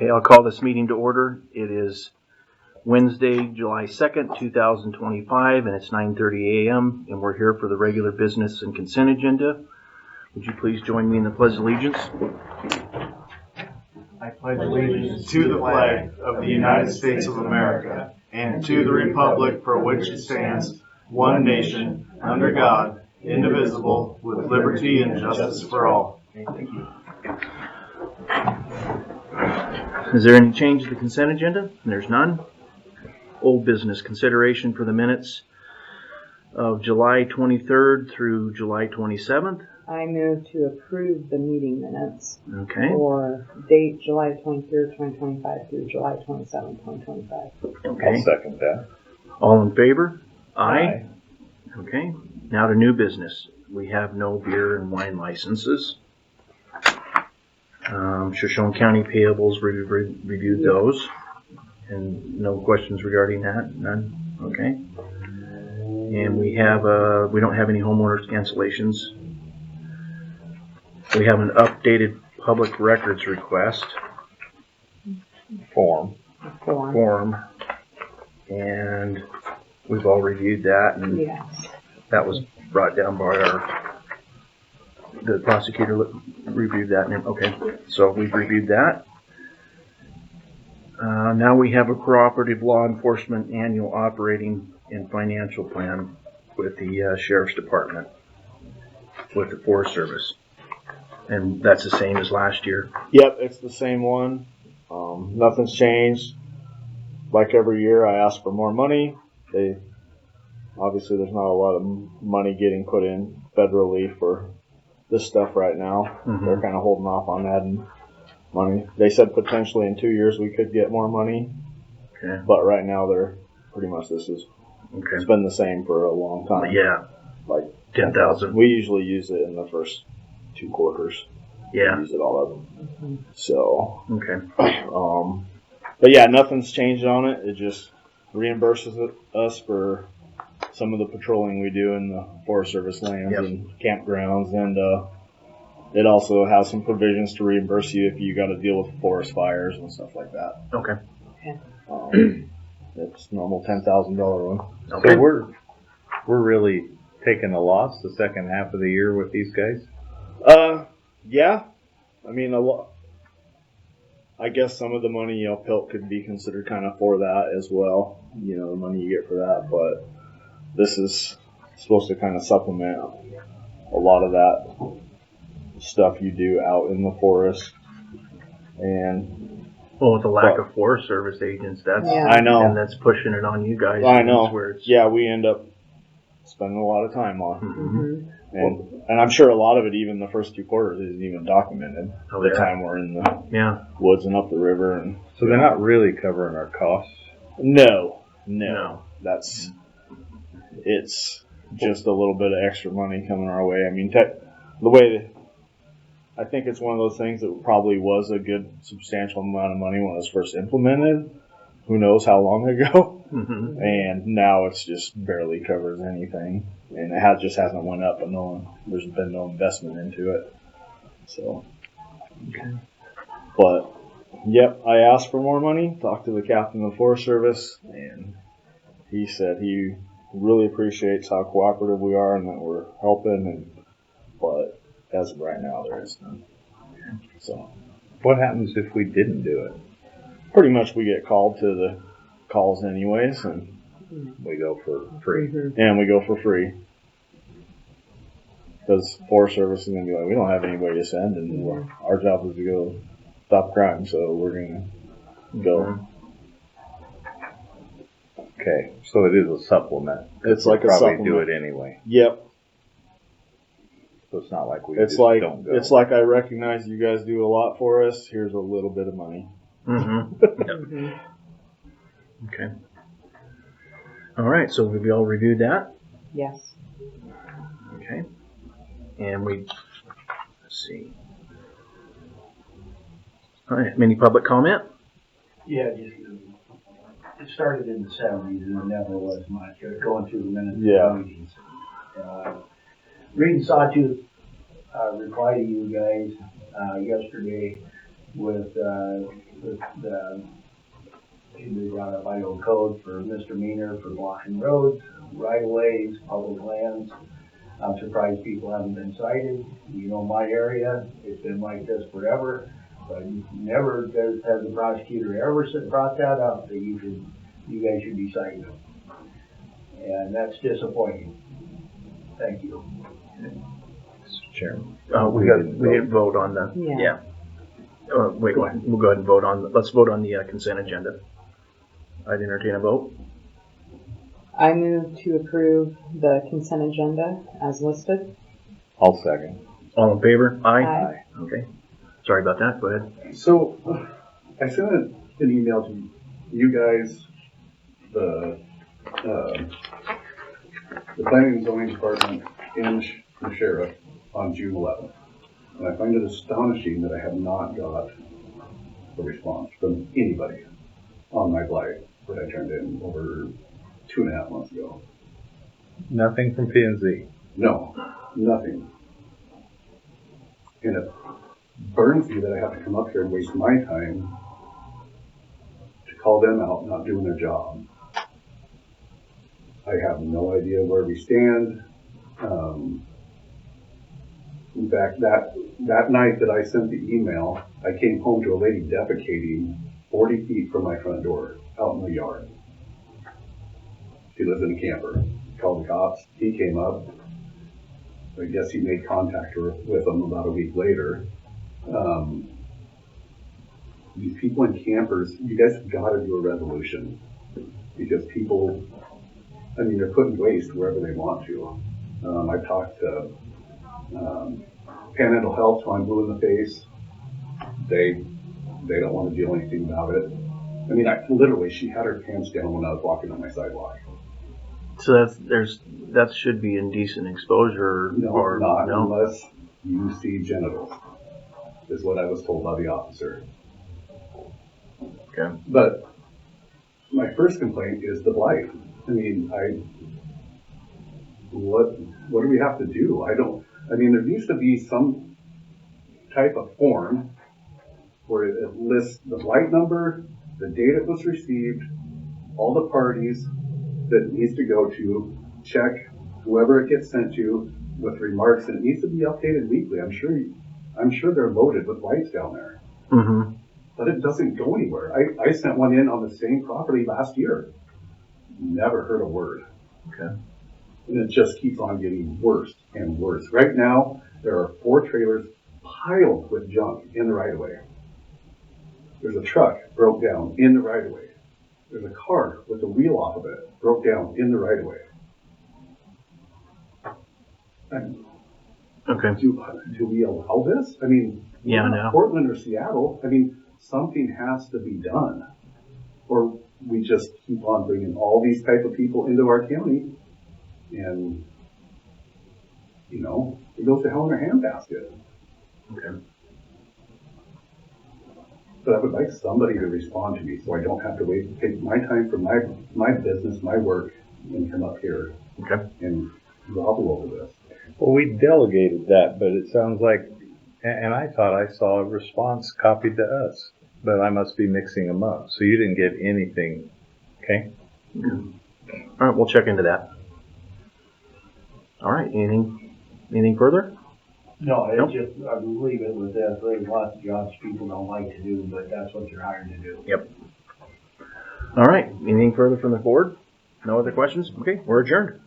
Okay, I'll call this meeting to order. It is Wednesday, July 2nd, 2025, and it's 9:30 a.m., and we're here for the regular business and consent agenda. Would you please join me in the Pledge of Allegiance? I pledge allegiance to the flag of the United States of America and to the republic for which it stands, one nation, under God, indivisible, with liberty and justice for all. Thank you. Is there any change to the consent agenda? There's none. Old business consideration for the minutes of July 23rd through July 27th. I move to approve the meeting minutes Okay. for date July 23rd, 2025 through July 27th, 2025. Okay. I'll second that. All in favor? Aye. Okay. Now to new business. We have no beer and wine licenses. Shoshone County payables, we reviewed those. And no questions regarding that? None? Okay. And we don't have any homeowners cancellations. We have an updated public records request Form. form. And we've all reviewed that, and Yes. that was brought down by the prosecutor reviewed that, and okay, so we've reviewed that. Now we have a cooperative law enforcement annual operating and financial plan with the Sheriff's Department, with the Forest Service. And that's the same as last year. Yep, it's the same one. Nothing's changed. Like every year, I ask for more money. Obviously, there's not a lot of money getting put in federally for this stuff right now. Mhm. They're kind of holding off on adding money. They said potentially in 2 years we could get more money, Okay. but right now they're pretty much it's Okay. been the same for a long time. Yeah. Like 10,000. We usually use it in the first 2 quarters. Yeah. We use it all of them. So, Okay. but yeah, nothing's changed on it. It just reimburses us for some of the patrolling we do in the Forest Service lands Yep. and campgrounds, and it also has some provisions to reimburse you if you got to deal with forest fires and stuff like that. Okay. It's normal $10,000 one. Okay. So we're really taking a loss the second half of the year with these guys? Yeah. I mean, I guess some of the money PILT could be considered kind of for that as well. You know, the money you get for that, but this is supposed to kind of supplement a lot of that stuff you do out in the forest. And Well, with the lack of Forest Service agents, that's Yeah. I know, and that's pushing it on you guys. I know. That's where it's, Yeah, we end up spending a lot of time on, Mhm. and I'm sure a lot of it, even the first 2 quarters, isn't even documented. Oh, The yeah. time we're in the Yeah. woods and up the river, and So they're not really covering our costs? no. No. That's it's just a little bit of extra money coming our way. I mean, I think it's one of those things that probably was a good substantial amount of money when it was first implemented. Who knows how long ago? Mhm. And now it's just barely covers anything, and it just hasn't went up, but there's been no investment into it. So, but yep, I asked for more money. Talked to the captain of the Forest Service, and he said he really appreciates how cooperative we are and that we're helping. But as of right now, there is none. So What happens if we didn't do it? pretty much we get called to the calls anyways, and We go for free. we go for free. Because Forest Service is going to be like, we don't have anybody to send, and our job is to go stop crime, so we're going to go. Okay, so it is a supplement. It's like We'll a probably supplement. do it anyway. Yep. So it's not like we It's just like don't go. it's like I recognize you guys do a lot for us. Here's a little bit of money. Mm-hmm. Okay. All right. So have you all reviewed that? Yes. Okay. And let's see. All right. Any public comment? Yeah, it started in the 70s and there never was much. Going through the minutes Yeah. of the meetings. Reading Sawtooth reply to you guys yesterday. with the, they got a Idaho code for misdemeanor for blocking roads, right of ways, public lands. I'm surprised people haven't been cited. You know my area, it's been like this forever, but never has the prosecutor ever brought that up that you guys should be cited. And that's disappointing. Thank you. Mr. Chairman. We didn't vote on the, Yeah. wait, go ahead. We'll go ahead and vote on, let's vote on the consent agenda. I'd entertain a vote. I move to approve the consent agenda as listed. I'll second. All in favor? Aye. Aye. Okay. Sorry about that. Go ahead. So, I sent an email to you guys, the planning and zoning department, and the sheriff on June 11th. And I find it astonishing that I have not got a response from anybody on my blight that I turned in over 2.5 months ago. Nothing from P&Z. No, nothing. And it burns me that I have to come up here and waste my time to call them out not doing their job. I have no idea where we stand. In fact, that night that I sent the email, I came home to a lady defecating 40 feet from my front door, out in the yard. She lives in a camper. Called the cops. He came up. I guess he made contact with them about a week later. These people in campers, you guys have got to do a resolution, because people, I mean, they're putting waste wherever they want to. I talked to Panhandle Health till I'm blue in the face. They don't want to do anything about it. I mean, literally, she had her pants down when I was walking on my sidewalk. So that should be indecent exposure, No, or not no? unless you see genitals, is what I was told by the officer. Okay. But my first complaint is the blight. I mean, what do we have to do? I mean, there used to be some type of form where it lists the blight number, the date it was received, all the parties that it needs to go to, check whoever it gets sent to with remarks, and it needs to be updated weekly. I'm sure they're loaded with blights down there. Mm-hmm. But it doesn't go anywhere. I sent one in on the same property last year. Never heard a word. Okay. And it just keeps on getting worse and worse. Right now, there are 4 trailers piled with junk in the right-of-way. There's a truck broke down in the right-of-way. There's a car with the wheel off of it, broke down in the right-of-way. And Okay. do we allow this? I mean, Yeah, we're I not know. Portland or Seattle. I mean, something has to be done. Or we just keep on bringing all these type of people into our county, and, you know, it goes to hell in a handbasket. Okay. But I would like somebody to respond to me so I don't have to wait, take my time from my business, my work, and come up here Okay. and grovel over this. Well, we delegated that, but it sounds like, and I thought I saw a response copied to us, but I must be mixing them up. So you didn't get anything, okay? All right. We'll check into that. All right. Anything further? No, Nope. it's just, I would leave it with that. There's lots of jobs people don't like to do, but that's what you're hired to do. Yep. All right. Anything further from the board? No other questions? Okay. We're adjourned.